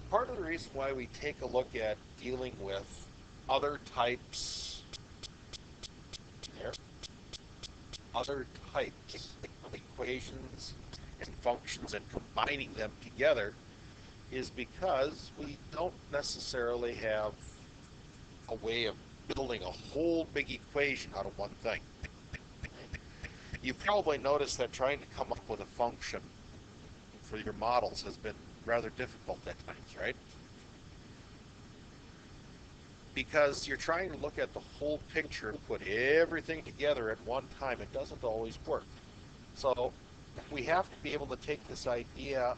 part of the reason why we take a look at dealing with other types, other types of equations and functions and combining them together is because we don't necessarily have a way of building a whole big equation out of one thing. You probably noticed that trying to come up with a function for your models has been rather difficult at times, right? Because you're trying to look at the whole picture and put everything together at one time. It doesn't always work. So we have to be able to take this idea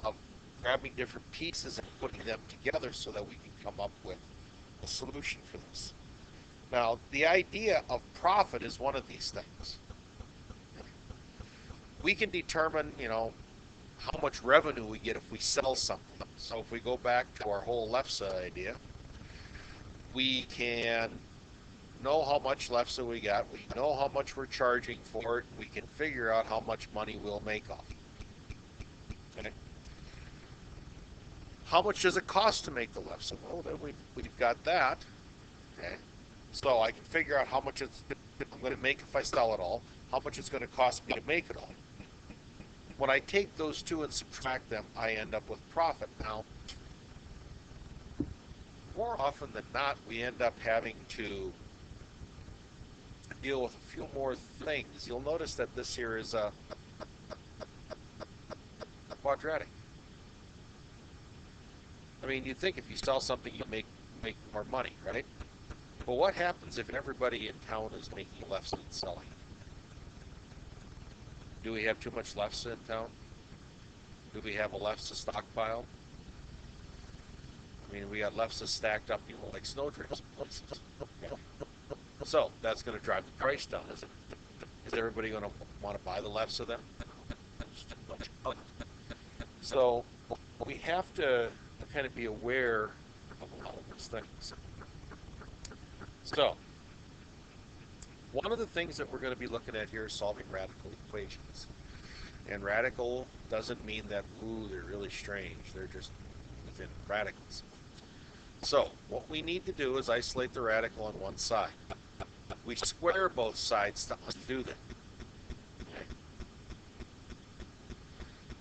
of grabbing different pieces and putting them together so that we can come up with a solution for this. Now, the idea of profit is one of these things. We can determine, how much revenue we get if we sell something. So if we go back to our whole lefse idea, we can know how much lefse we got. We know how much we're charging for it. We can figure out how much money we'll make off it. Okay. How much does it cost to make the lefse? Well, then we've got that. Okay. So I can figure out how much I'm going to make if I sell it all, how much it's going to cost me to make it all. When I take those two and subtract them, I end up with profit. Now, more often than not, we end up having to deal with a few more things. You'll notice that this here is a quadratic. I mean, you'd think if you sell something, you make more money, right? But what happens if everybody in town is making lefse and selling? Do we have too much lefse in town? Do we have a lefse stockpile? I mean, we got lefse stacked up, like snowdrifts. So that's going to drive the price down, isn't it? Is everybody going to want to buy the lefse then? So we have to kind of be aware of a lot of those things. So one of the things that we're going to be looking at here is solving radical equations. And radical doesn't mean that, ooh, they're really strange. They're just within radicals. So what we need to do is isolate the radical on one side. We square both sides to undo them.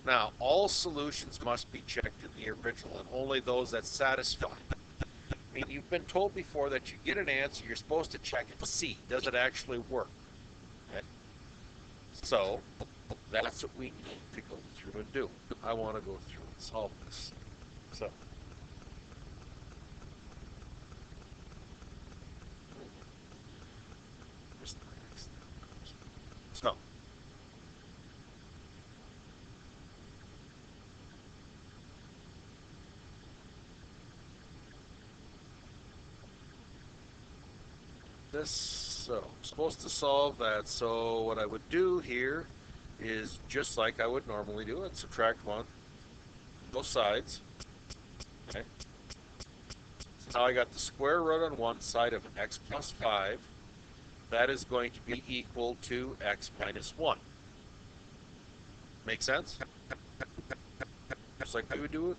Now, all solutions must be checked in the original, and only those that satisfy. I mean, you've been told before that you get an answer, you're supposed to check it to see, does it actually work? Okay. So that's what we need to go through and do. I want to go through and solve this. So So I'm supposed to solve that. So what I would do here is just like I would normally do it, subtract 1, both sides. Okay. So now I got the square root on one side of x plus 5. That is going to be equal to x minus 1. Make sense? Just like we would do it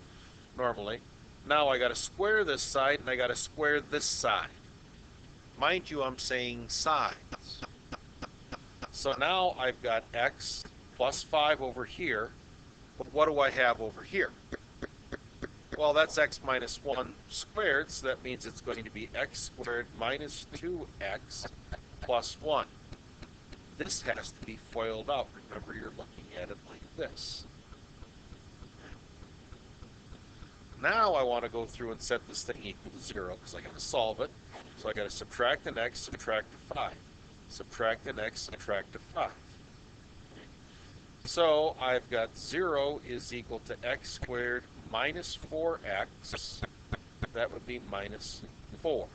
normally. Now I got to square this side and I got to square this side. Mind you, I'm saying sides. So now I've got x plus 5 over here, but what do I have over here? Well, that's x minus 1 squared, so that means it's going to be x squared minus 2x plus 1. This has to be FOILed out. Remember, you're looking at it like this. Now I want to go through and set this thing equal to 0 because I got to solve it. So I got to subtract an x, subtract a 5. Subtract an x, subtract a 5. So I've got 0 is equal to x squared minus 4x. That would be minus 4.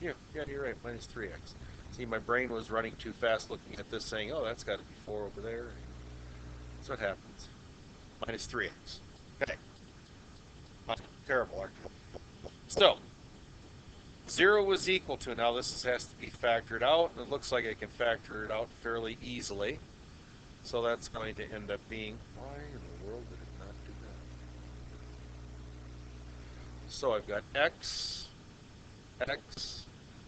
Yeah, you're right, minus 3x. See, my brain was running too fast looking at this saying, oh, that's got to be 4 over there. That's what happens. Minus 3x. Okay. Terrible, aren't you? So, 0 is equal to, now this has to be factored out, and it looks like I can factor it out fairly easily. So that's going to end up being, why in the world did it not do that? So I've got x, x,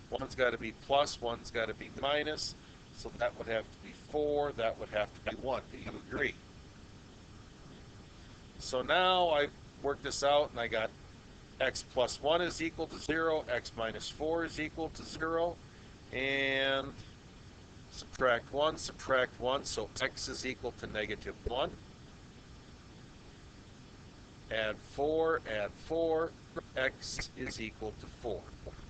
one's got to be plus, one's got to be minus, so that would have to be 4, that would have to be 1. Do you agree? So now I've worked this out, and I got x plus 1 is equal to 0, x minus 4 is equal to 0, and subtract 1, so x is equal to negative 1. Add 4, x is equal to 4.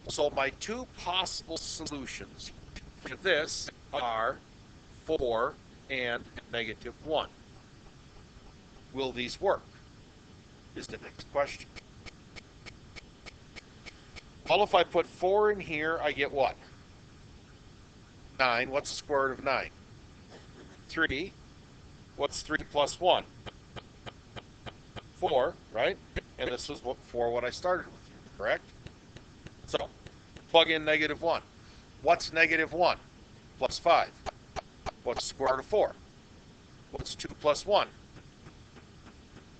So my two possible solutions for this are 4 and negative 1. Will these work? Is the next question. Well, if I put 4 in here, I get what? 9. What's the square root of 9? 3. What's 3 plus 1? 4, right? And this was what I started with, correct? So, plug in negative 1. What's negative 1? Plus 5. What's the square root of 4? What's 2 plus 1?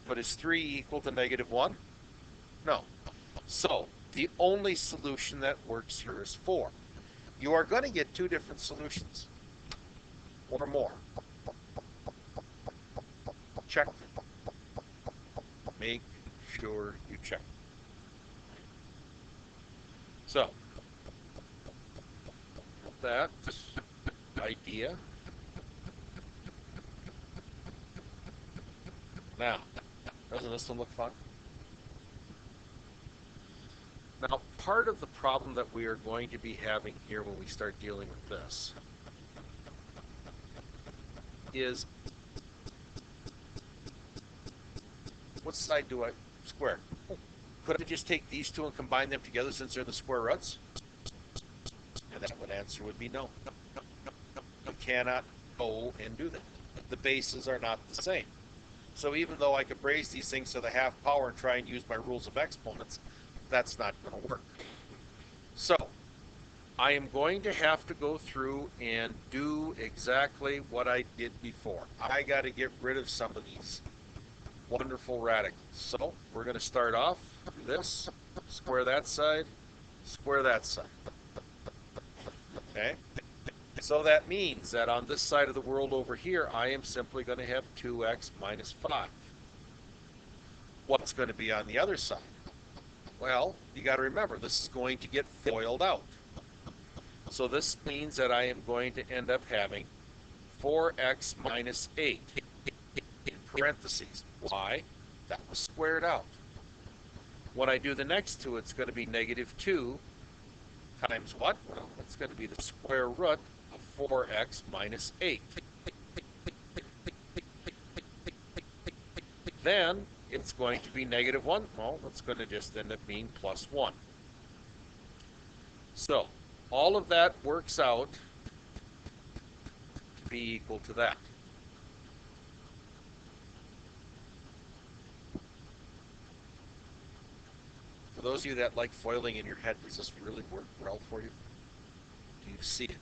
But is 3 equal to negative 1? No. So, the only solution that works here is 4. You are going to get two different solutions, or more. Check. Make sure you check. So, that idea. Now, doesn't this one look fun? Now, part of the problem that we are going to be having here when we start dealing with this is, what side do I square? Could I just take these two and combine them together since they're the square roots? And that answer would be no. You cannot go and do that. The bases are not the same. So even though I could raise these things to the half power and try and use my rules of exponents, that's not going to work. So I am going to have to go through and do exactly what I did before. I got to get rid of some of these wonderful radicals. So we're going to start off this, square that side, square that side. Okay? So that means that on this side of the world over here, I am simply going to have 2x minus 5. What's going to be on the other side? Well, you got to remember, this is going to get FOILed out. So this means that I am going to end up having 4x minus 8 in parentheses. Why? That was squared out. When I do the next two, it's going to be negative 2 times what? Well, it's going to be the square root of 4x minus 8. Then it's going to be negative 1. Well, it's going to just end up being plus 1. So all of that works out to be equal to that. For those of you that like foiling in your head, does this really work well for you? Do you see it?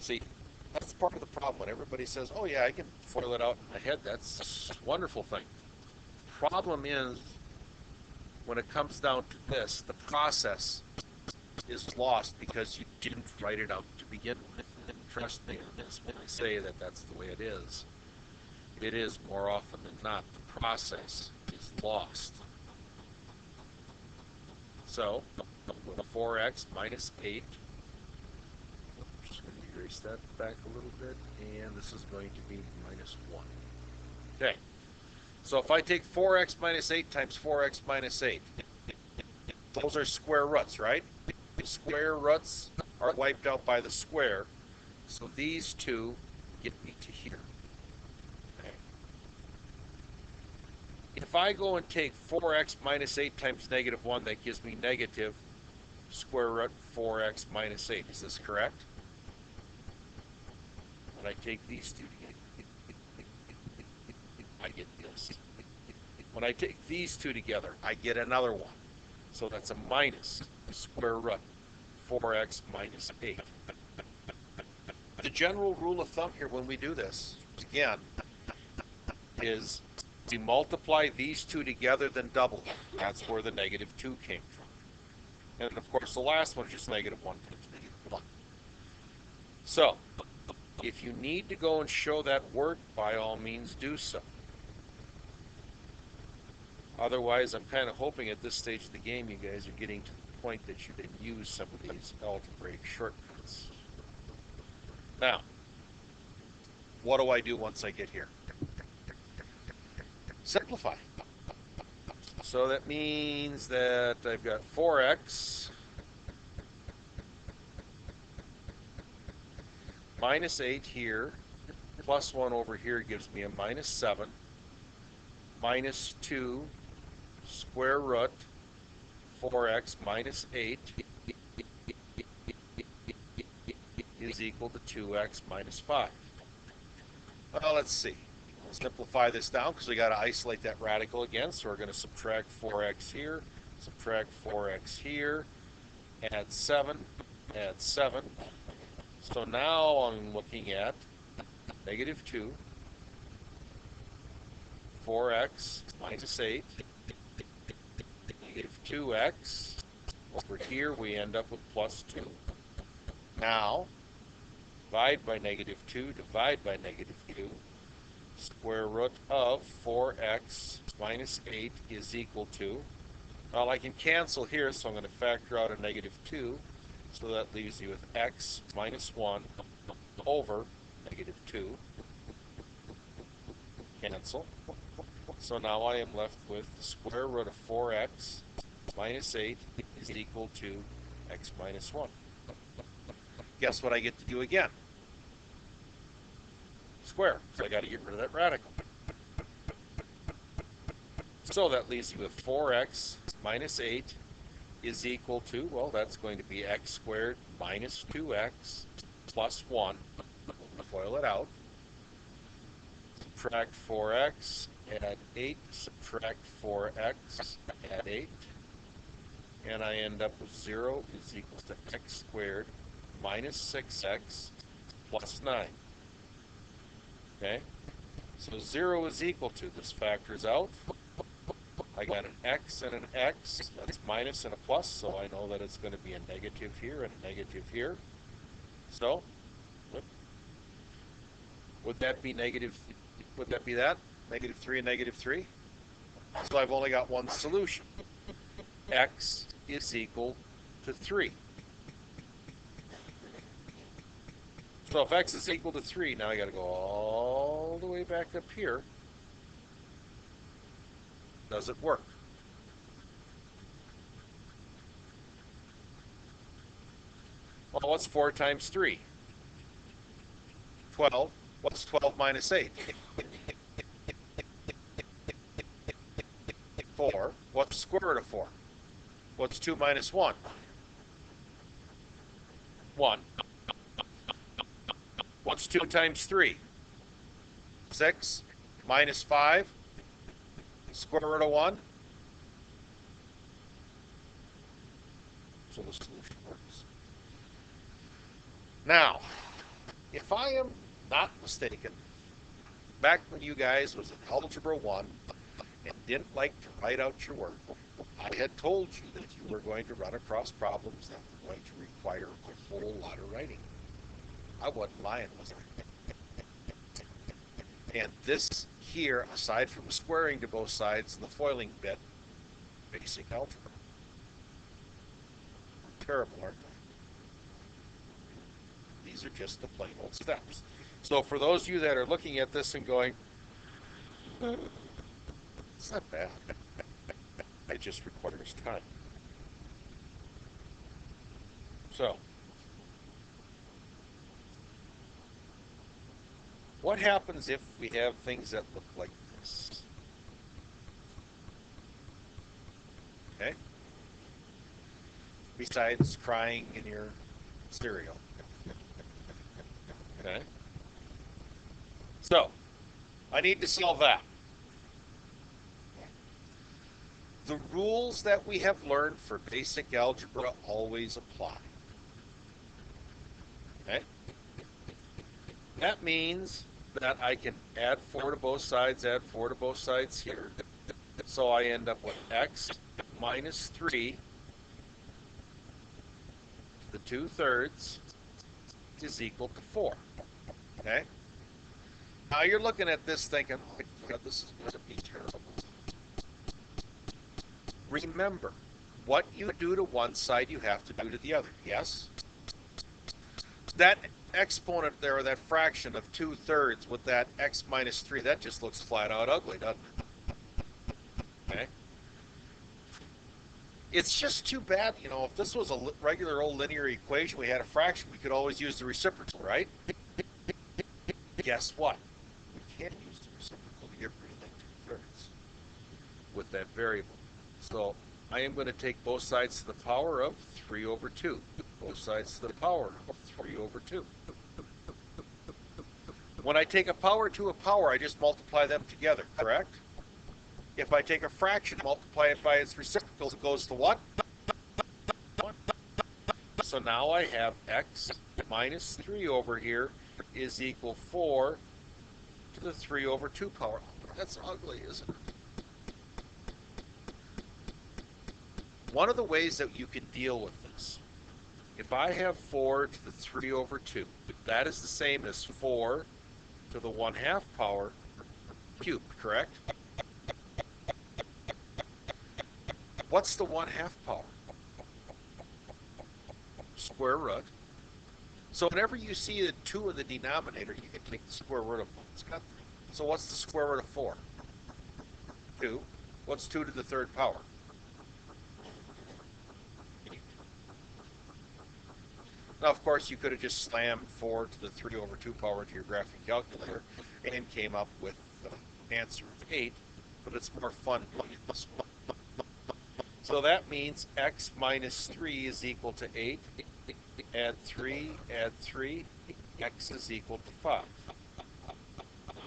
See, that's part of the problem. When everybody says, oh yeah, I can foil it out in my head, that's a wonderful thing. The problem is, when it comes down to this, the process is lost because you didn't write it out to begin with. And trust me on this, when I say that that's the way it is more often than not. The process is lost. So, 4x minus 8. Just going to erase that back a little bit, and this is going to be minus 1. Okay, so if I take 4x minus 8 times 4x minus 8, those are square roots, right? The square roots are wiped out by the square, so these two get me to here. Okay. If I go and take 4x minus 8 times negative 1, that gives me negative square root 4x minus 8. Is this correct? When I take these two together, I get this. When I take these two together, I get another one. So that's a minus square root 4x minus 8. The general rule of thumb here when we do this, again, is we multiply these two together, then double them. That's where the -2 came from. And of course, the last one is just -1 times -1. So, if you need to go and show that work, by all means do so. Otherwise, I'm kind of hoping at this stage of the game you guys are getting to the point that you can use some of these algebraic shortcuts. Now, what do I do once I get here? Simplify. So that means that I've got 4x minus 8 here, plus 1 over here gives me a -7, minus 2 square root 4x minus 8 is equal to 2x minus 5. Well, let's see. Simplify this down because we got to isolate that radical again. So we're going to subtract 4x here, subtract 4x here, add 7, add 7. So now I'm looking at -2, 4x minus 8, -2x. Over here we end up with +2. Now, divide by -2, divide by -2. Square root of 4x minus 8 is equal to, well, I can cancel here, so I'm going to factor out a -2. So that leaves you with x minus 1 over -2. Cancel. So now I am left with the square root of 4x minus 8 is equal to x minus 1. Guess what I get to do again? Square. So I got to get rid of that radical. So that leaves you with 4x minus 8 is equal to, well, that's going to be x squared minus 2x plus 1. FOIL it out. Subtract 4x, add 8, subtract 4x, add 8. And I end up with 0 is equal to x squared minus 6x plus 9. Okay? So 0 is equal to, this factors out. I got an x and an x, that's minus and a plus, so I know that it's going to be a negative here and a negative here. So, would that be negative, would that be that? -3 and -3? So I've only got one solution. X is equal to 3. So if x is equal to 3, now I got to go all the way back up here. Does it work? Well, what's 4 times 3? 12. What's 12 minus 8? 4. What's the square root of 4? What's 2 minus 1? 1. What's 2 times 3? 6. Minus 5. Square root of 1. So the solution works. Now, if I am not mistaken, back when you guys was in Algebra 1 and didn't like to write out your work, I had told you that you were going to run across problems that were going to require a whole lot of writing. I wasn't lying, was I? And this here, aside from squaring to both sides and the foiling bit, basic algebra. Terrible, aren't they? These are just the plain old steps. So for those of you that are looking at this and going, it's not bad. It just requires time. So, what happens if we have things that look like this? Okay? Besides crying in your cereal. Okay? So, I need to solve that. The rules that we have learned for basic algebra always apply. Okay? That means that I can add 4 to both sides, add 4 to both sides here. So I end up with x minus 3 to the 2/3 is equal to 4. Okay? Now you're looking at this thinking, oh my God, this is going to be terrible. Remember, what you do to one side, you have to do to the other. Yes? That exponent there, or that fraction of 2/3 with that x minus 3, that just looks flat out ugly, doesn't it? Okay? It's just too bad, if this was a regular old linear equation, we had a fraction, we could always use the reciprocal, right? Guess what? We can't use the reciprocal to get rid of that 2/3 with that variable. So I am going to take both sides to the power of 3 over 2. Both sides to the power of 3 over 2. When I take a power to a power, I just multiply them together, correct? If I take a fraction, multiply it by its reciprocal, it goes to what? 1. So now I have x minus 3 over here is equal 4 to the 3 over 2 power. That's ugly, isn't it? One of the ways that you can deal with this, if I have 4 to the 3 over 2, that is the same as 4 to the 1/2 power cubed, correct? What's the 1/2 power? Square root. So whenever you see a 2 in the denominator, you can take the square root of it. So what's the square root of 4? 2. What's 2 to the 3rd power? 8. Now, of course, you could have just slammed 4 to the 3 over 2 power into your graphic calculator and came up with the answer of 8, but it's more fun doing it this way. So that means x minus 3 is equal to 8. Add 3, add 3, x is equal to 5.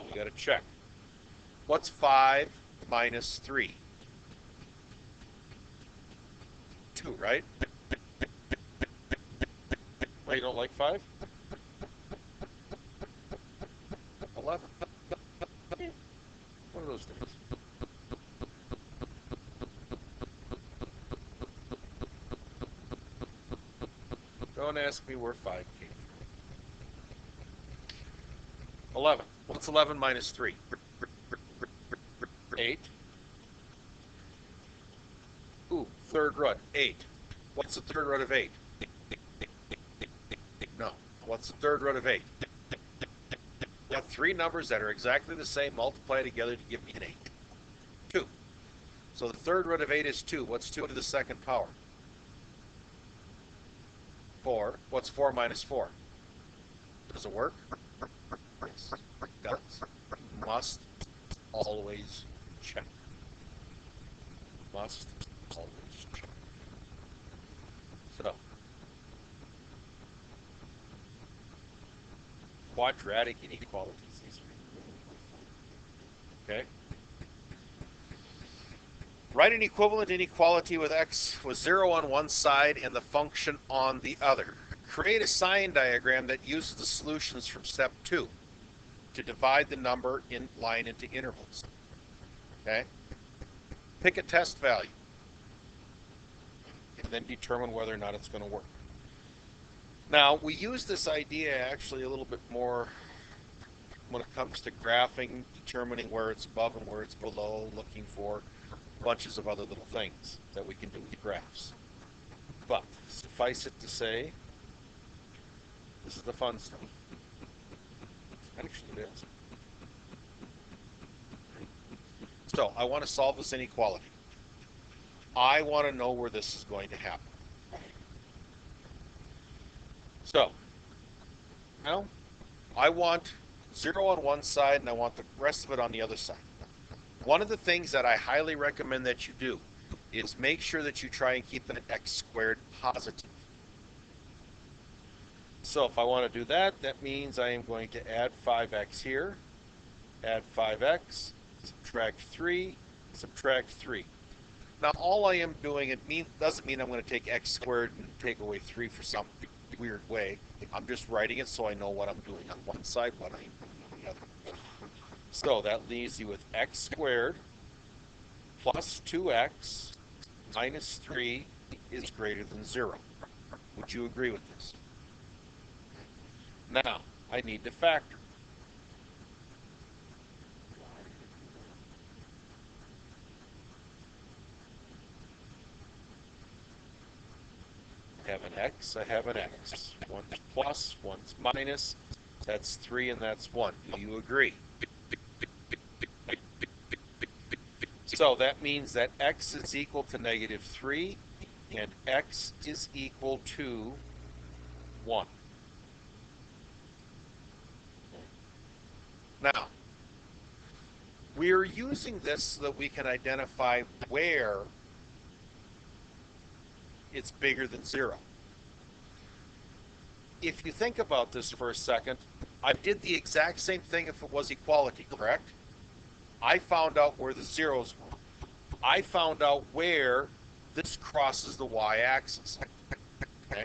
We got to check. What's 5 minus 3? 2, right? Well, you don't like 5? 11. One of those things. Don't ask me where 5 came from. 11. What's 11 minus 3? 8. Ooh, 3rd root, 8. What's the 3rd root of 8? No. What's the 3rd root of 8? You have 3 numbers that are exactly the same, multiply together to give me an 8. 2. So the 3rd root of 8 is 2. What's 2 to the 2nd power? 4. What's 4 minus 4? Does it work? Yes, it does. You must always check. Must always check. So, quadratic inequalities. Okay? Write an equivalent inequality with x with 0 on one side and the function on the other. Create a sign diagram that uses the solutions from step 2 to divide the number in line into intervals. Okay? Pick a test value and then determine whether or not it's going to work. Now, we use this idea actually a little bit more when it comes to graphing, determining where it's above and where it's below, looking for bunches of other little things that we can do with graphs. But suffice it to say, this is the fun stuff. Actually, it is. So I want to solve this inequality. I want to know where this is going to happen. So now I want 0 on one side and I want the rest of it on the other side. One of the things that I highly recommend that you do is make sure that you try and keep an x squared positive. So if I want to do that, that means I am going to add 5x here, add 5x, subtract 3, subtract 3. Now all I am doing, doesn't mean I'm going to take x squared and take away 3 for something. weird way. I'm just writing it so I know what I'm doing on one side, what I'm doing on the other. So that leaves you with x squared plus 2x minus 3 is greater than 0. Would you agree with this? Now, I need to factor. I have an x, I have an x. One's plus, one's minus. That's 3 and that's 1. Do you agree? So that means that x is equal to negative 3 and x is equal to 1. Now, we are using this so that we can identify where it's bigger than 0. If you think about this for a second, I did the exact same thing if it was equality, correct? I found out where the zeros were. I found out where this crosses the y-axis. Okay?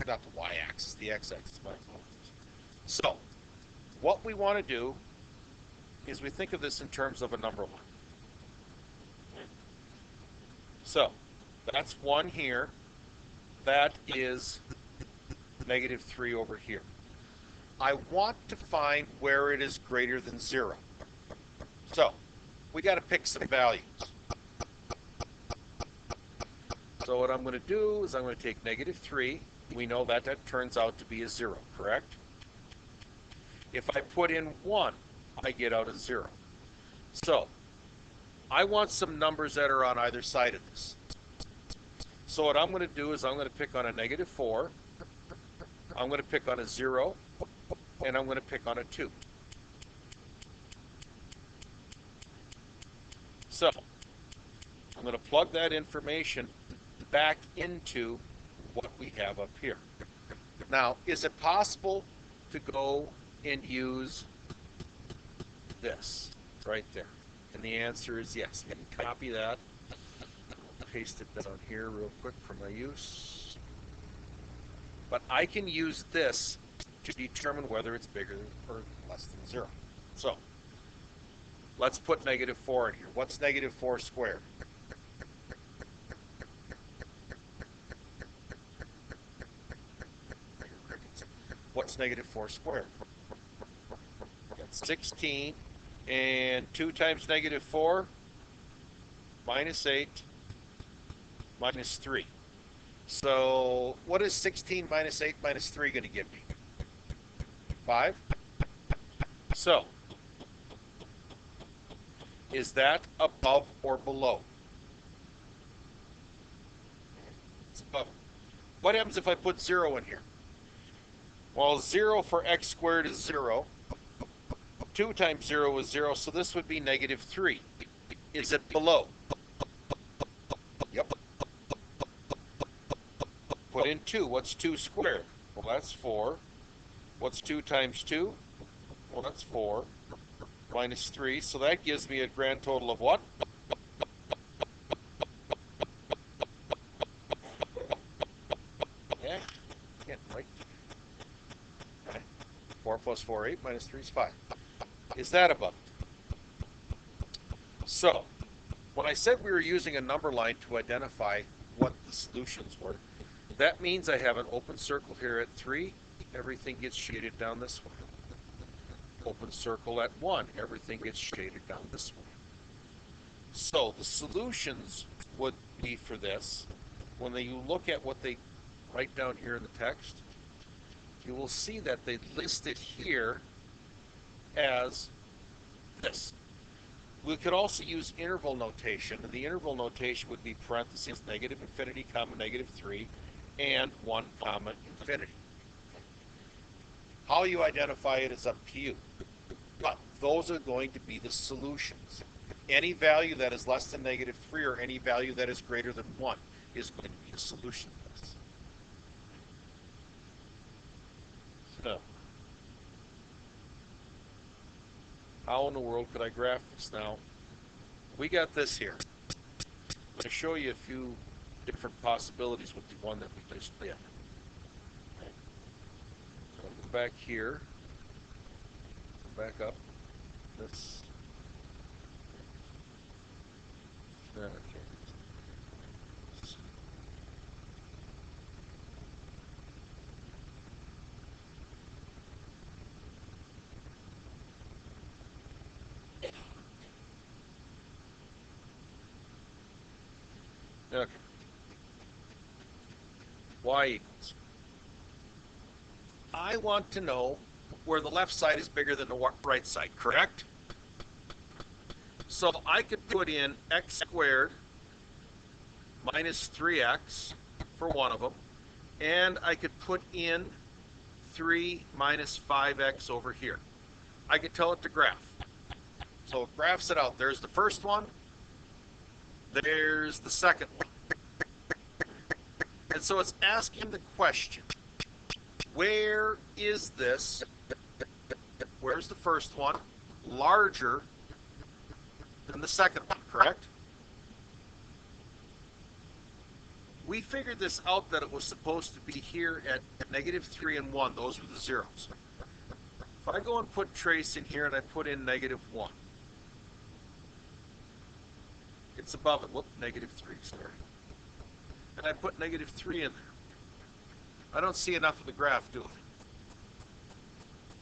Not the y-axis, the x-axis. So, what we want to do is we think of this in terms of a number line. So, that's 1 here. That is negative 3 over here. I want to find where it is greater than 0. So, we got to pick some values. So what I'm going to do is I'm going to take negative 3. We know that that turns out to be a 0, correct? If I put in 1, I get out a 0. So, I want some numbers that are on either side of this. So what I'm going to do is I'm going to pick on a negative 4, I'm going to pick on a 0, and I'm going to pick on a 2. So, I'm going to plug that information back into what we have up here. Now, is it possible to go and use this right there? And the answer is yes. I can copy that, paste it down here real quick for my use. But I can use this to determine whether it's bigger or less than 0. So, let's put negative 4 in here. What's negative 4 squared? What's negative 4 squared? That's 16. And 2 times negative 4, minus 8, minus 3. So what is 16 minus 8 minus 3 going to give me? 5. So, is that above or below? It's above. What happens if I put 0 in here? Well, 0 for x squared is 0. 2 times 0 is 0, so this would be negative 3. Is it below? Yep. Put in 2. What's 2 squared? Well, that's 4. What's 2 times 2? Well, that's 4. Minus 3, so that gives me a grand total of what? Yeah, can't write. 4 plus 4, 8, minus 3 is 5. Is that above? So, when I said we were using a number line to identify what the solutions were, that means I have an open circle here at 3, everything gets shaded down this way. Open circle at 1, everything gets shaded down this way. So the solutions would be for this, when you look at what they write down here in the text, you will see that they list it here as this. We could also use interval notation, and the interval notation would be parentheses, negative infinity, comma, negative 3, and 1, comma, infinity. How you identify it is up to you. But those are going to be the solutions. Any value that is less than negative 3 or any value that is greater than 1 is going to be a solution of this. So, how in the world could I graph this? Now, we got this here. I'm going to show you a few different possibilities with the one that we just did. back here, back up. This. Okay. Okay. Y equals. I want to know where the left side is bigger than the right side, correct? So I could put in x squared minus 3x for one of them, and I could put in 3 minus 5x over here. I could tell it to graph. So it graphs it out. There's the first one. There's the second one. And so it's asking the question, where is this? Where's the first one? Larger than the second one, correct? We figured this out that it was supposed to be here at -3 and 1. Those were the zeros. If I go and put trace in here and I put in -1, it's above it. Whoop, -3, sorry. And I put -3 in there. I don't see enough of the graph, do I?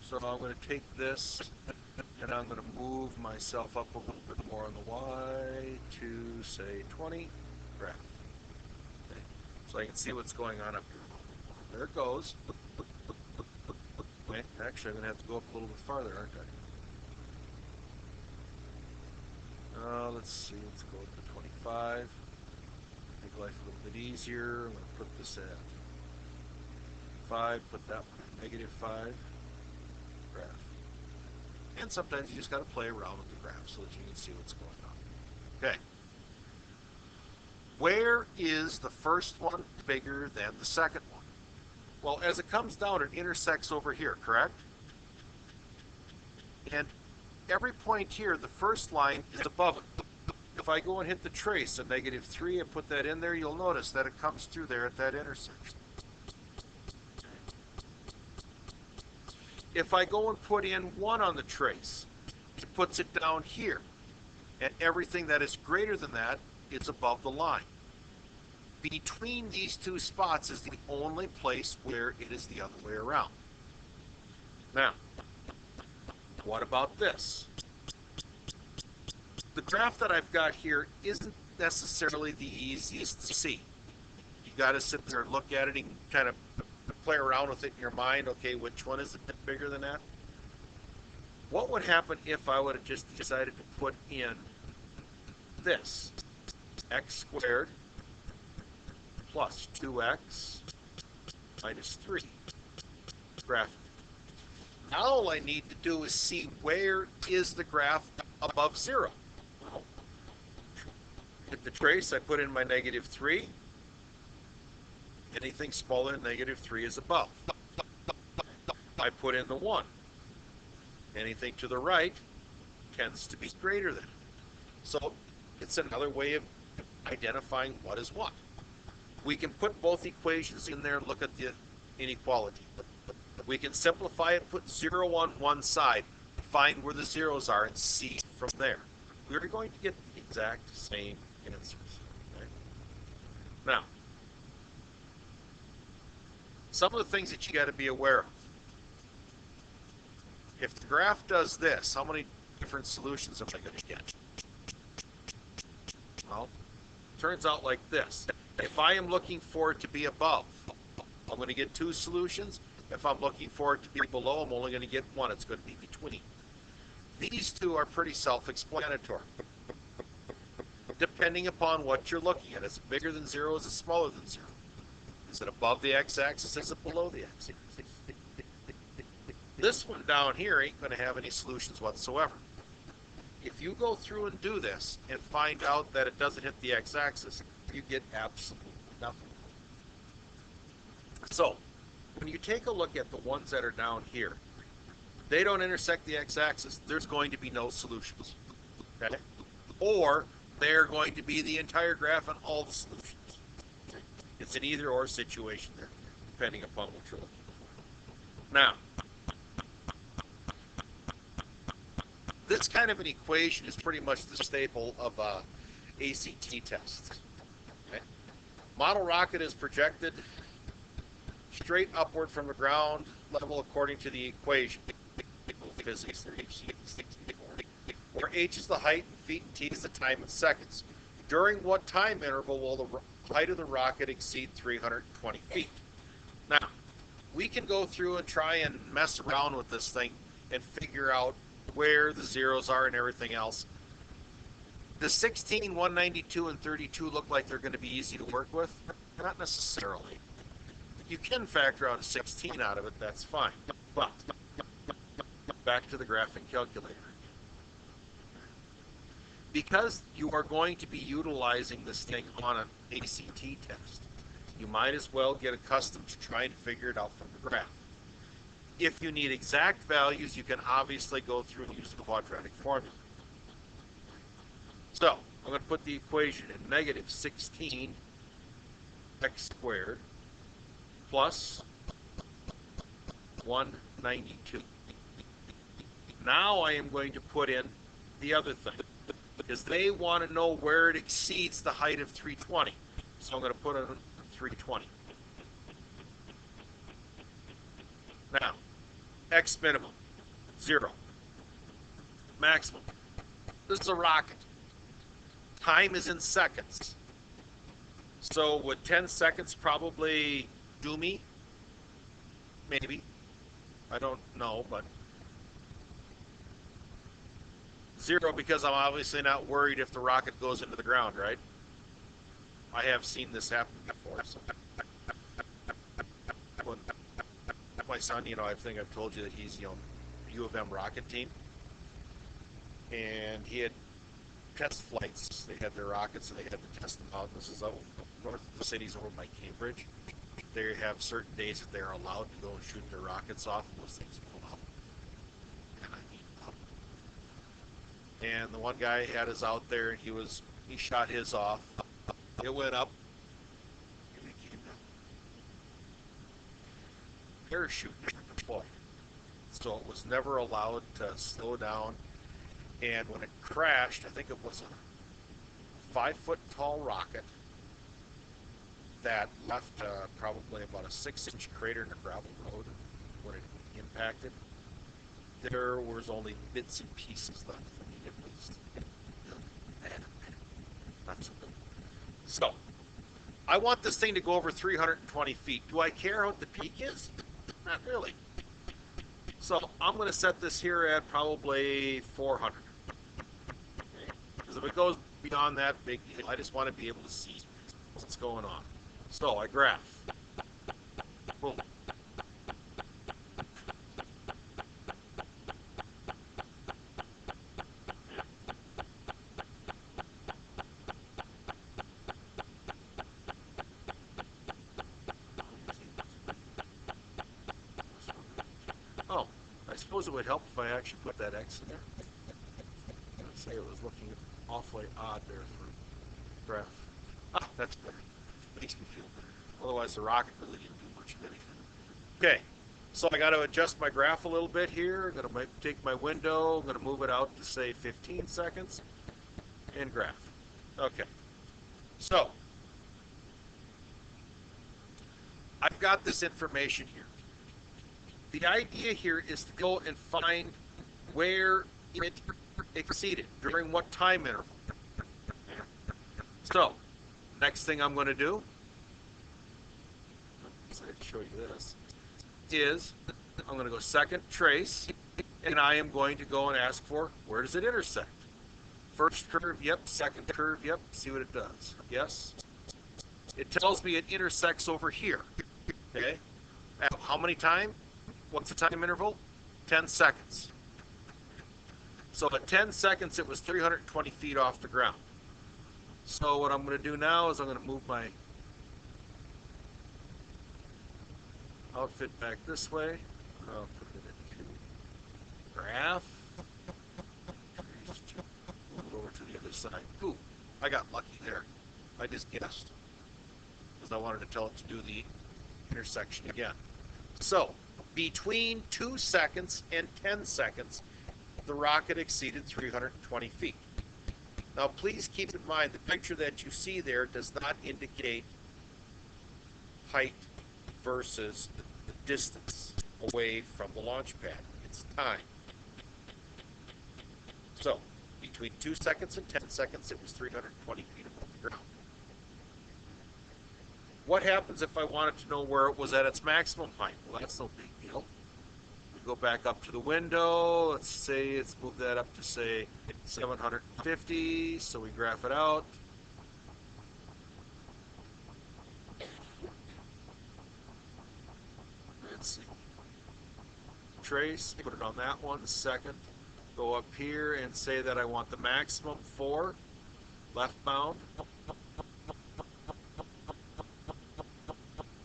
So I'm going to take this and I'm going to move myself up a little bit more on the Y to, say, 20, graph. Okay. So I can see what's going on up here. There it goes. Okay. Actually, I'm going to have to go up a little bit farther, aren't I? Let's see. Let's go up to 25. Make life a little bit easier. I'm going to put this at 5, put that one at -5, graph. And sometimes you just got to play around with the graph so that you can see what's going on. Okay. Where is the first one bigger than the second one? Well, as it comes down, it intersects over here, correct? And every point here, the first line is above it. If I go and hit the trace at -3 and put that in there, you'll notice that it comes through there at that intersection. If I go and put in 1 on the trace, it puts it down here. And everything that is greater than that is above the line. Between these two spots is the only place where it is the other way around. Now, what about this? The graph that I've got here isn't necessarily the easiest to see. You got to sit there and look at it and kind of play around with it in your mind. Okay, which one is a bit bigger than that? What would happen if I would have just decided to put in this? X squared plus 2x minus 3. Graph. Now all I need to do is see where is the graph above 0. Hit the trace, I put in my -3. Anything smaller than -3 is above. I put in the 1. Anything to the right tends to be greater than it. So it's another way of identifying what is what. We can put both equations in there and look at the inequality. We can simplify it, put 0 on one side, find where the zeros are, and see from there. We're going to get the exact same answers. Okay? Now, some of the things that you got to be aware of. If the graph does this, how many different solutions am I going to get? Well, it turns out like this. If I am looking for it to be above, I'm going to get 2 solutions. If I'm looking for it to be below, I'm only going to get 1. It's going to be between. These 2 are pretty self-explanatory. Depending upon what you're looking at. Is it bigger than 0? Is it smaller than 0? Is it above the x-axis? Is it below the x-axis? This one down here ain't going to have any solutions whatsoever. If you go through and do this and find out that it doesn't hit the x-axis, you get absolutely nothing. So, when you take a look at the ones that are down here, they don't intersect the x-axis. There's going to be no solutions. Okay? Or they're going to be the entire graph and all the solutions. It's an either-or situation there, depending upon what you're looking for. Now, this kind of an equation is pretty much the staple of ACT tests. Okay? Model rocket is projected straight upward from the ground level according to the equation. Physics, where h is the height in feet and t is the time in seconds. During what time interval will the height of the rocket exceed 320 feet? Now, we can go through and try and mess around with this thing and figure out where the zeros are and everything else. The 16, 192, and 32 look like they're going to be easy to work with. Not necessarily. You can factor out a 16 out of it, that's fine. But back to the graphing calculator. Because you are going to be utilizing this thing on an ACT test, you might as well get accustomed to trying to figure it out from the graph. If you need exact values, you can obviously go through and use the quadratic formula. So, I'm going to put the equation in negative 16 x squared plus 192. Now I am going to put in the other thing, because they want to know where it exceeds the height of 320. So I'm going to put in 320. Now, x minimum, 0. Maximum. This is a rocket. Time is in seconds. So would 10 seconds probably do me? Maybe. I don't know, but 0 because I'm obviously not worried if the rocket goes into the ground, right? I have seen this happen before. So. When my son, I think I've told you that he's, U of M rocket team. And he had test flights. They had their rockets and they had to test them out. This is up north of the cities over by Cambridge. They have certain days that they're allowed to go and shoot their rockets off, and those things go up. And the one guy had his out there, and he shot his off. It went up, and it came down. Parachute deployed, so it was never allowed to slow down. And when it crashed, I think it was a 5-foot tall rocket that left probably about a 6-inch crater in a gravel road when it impacted. There was only bits and pieces left. It was not so good. So, I want this thing to go over 320 feet. Do I care what the peak is? Not really. So, I'm going to set this here at probably 400. Because if it goes beyond that big deal, I just want to be able to see what's going on. So, I graph. Boom. Oh, I suppose it would help if I actually put that X in there. I'd say it was looking awfully odd there for graph. Ah, that's better. Makes me feel better. Otherwise, the rocket really didn't do much of anything. Okay, so I got to adjust my graph a little bit here. I'm going to take my window. I'm going to move it out to say 15 seconds and graph. Okay, so I've got this information here. The idea here is to go and find where it exceeded, during what time interval. So, next thing I'm going to do, so I'd show you this, is I'm going to go second trace, and I am going to go and ask for where does it intersect. First curve, yep. Second curve, yep. See what it does. Yes. It tells me it intersects over here. Okay. At how many time? What's the time interval? 10 seconds. So at 10 seconds, it was 320 feet off the ground. So what I'm going to do now is I'm going to move my outfit back this way. I'll put it into graph. Move over to the other side. Ooh, I got lucky there. I just guessed, because I wanted to tell it to do the intersection again. So between 2 seconds and 10 seconds the rocket exceeded 320 feet. Now please keep in mind the picture that you see there does not indicate height versus the distance away from the launch pad. It's time. So, between 2 seconds and 10 seconds, it was 320 feet above the ground. What happens if I wanted to know where it was at its maximum height? Well, that's no big deal. We go back up to the window. Let's say let's move that up to, say, 750. So we graph it out. Let's see. Trace, put it on that one, second. Go up here and say that I want the maximum for left bound.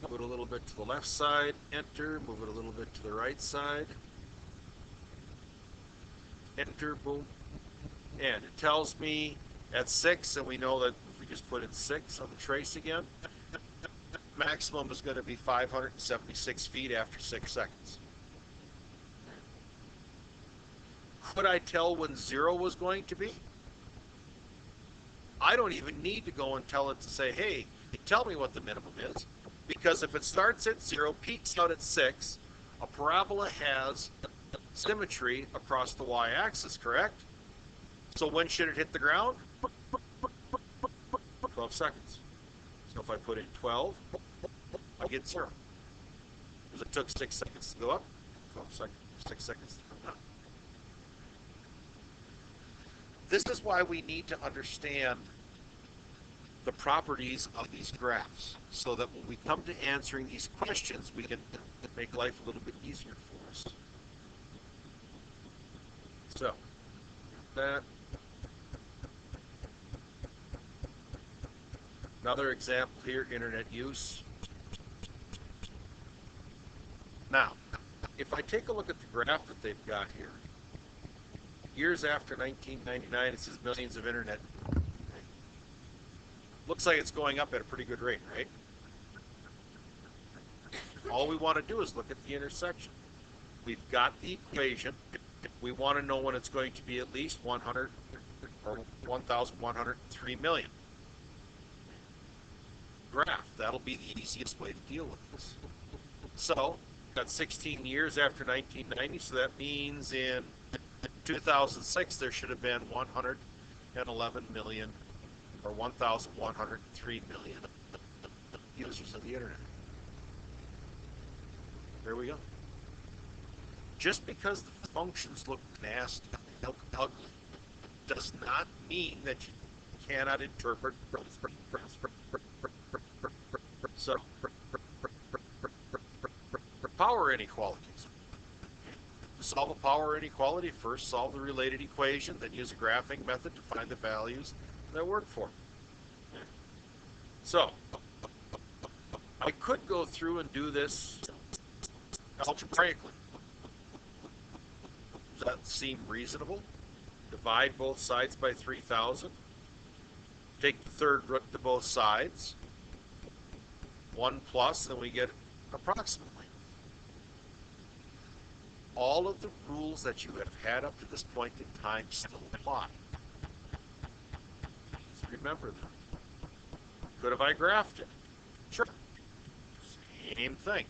Move it a little bit to the left side, enter, move it a little bit to the right side, enter, boom, and it tells me at 6, and we know that if we just put in 6 on the trace again, maximum is going to be 576 feet after 6 seconds. Could I tell when 0 was going to be? I don't even need to go and tell it to say, hey, tell me what the minimum is. Because if it starts at 0, peaks out at 6, a parabola has symmetry across the y-axis, correct? So when should it hit the ground? 12 seconds. So if I put in 12, I get 0. Because it took 6 seconds to go up, 12 seconds, 6 seconds to come down. This is why we need to understand the properties of these graphs, so that when we come to answering these questions, we can make life a little bit easier for us. So, that. Another example here, internet use. Now, if I take a look at the graph that they've got here, years after 1999, it says millions of internet. Looks like it's going up at a pretty good rate, right? All we want to do is look at the intersection. We've got the equation. We want to know when it's going to be at least 100 or 1,103 million. Graph. That'll be the easiest way to deal with this. So, got 16 years after 1990, so that means in 2006 there should have been 111 million or 1,103 million users of the internet. There we go. Just because the functions look nasty, look ugly, does not mean that you cannot interpret. So, power inequalities. To solve a power inequality, first solve the related equation, then use a graphing method to find the values that work for it. So, I could go through and do this algebraically. Does that seem reasonable? Divide both sides by 3,000. Take the third root to both sides. 1 plus, and we get approximately. All of the rules that you have had up to this point in time still apply. So remember them. Could have I graphed it? Sure. Same thing.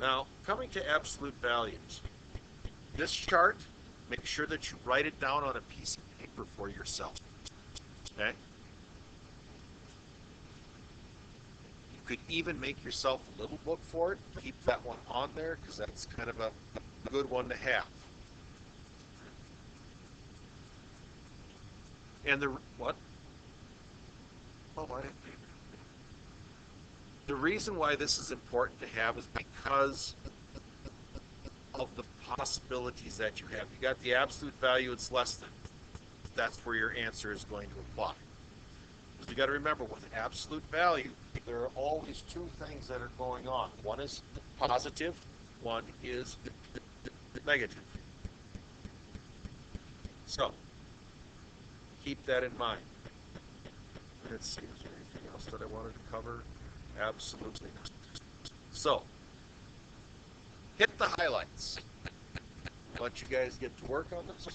Now, coming to absolute values. This chart, make sure that you write it down on a piece of paper for yourself. Okay? You could even make yourself a little book for it. Keep that one on there, because that's kind of a good one to have. And the what? Oh, I didn't. The reason why this is important to have is because of the possibilities that you have. You got the absolute value, it's less than. That's where your answer is going to apply. Because you got to remember, with absolute value, there are always two things that are going on. One is positive, one is negative. So, keep that in mind. Let's see, is there anything else that I wanted to cover? Absolutely not. So, hit the highlights. Let you guys get to work on this.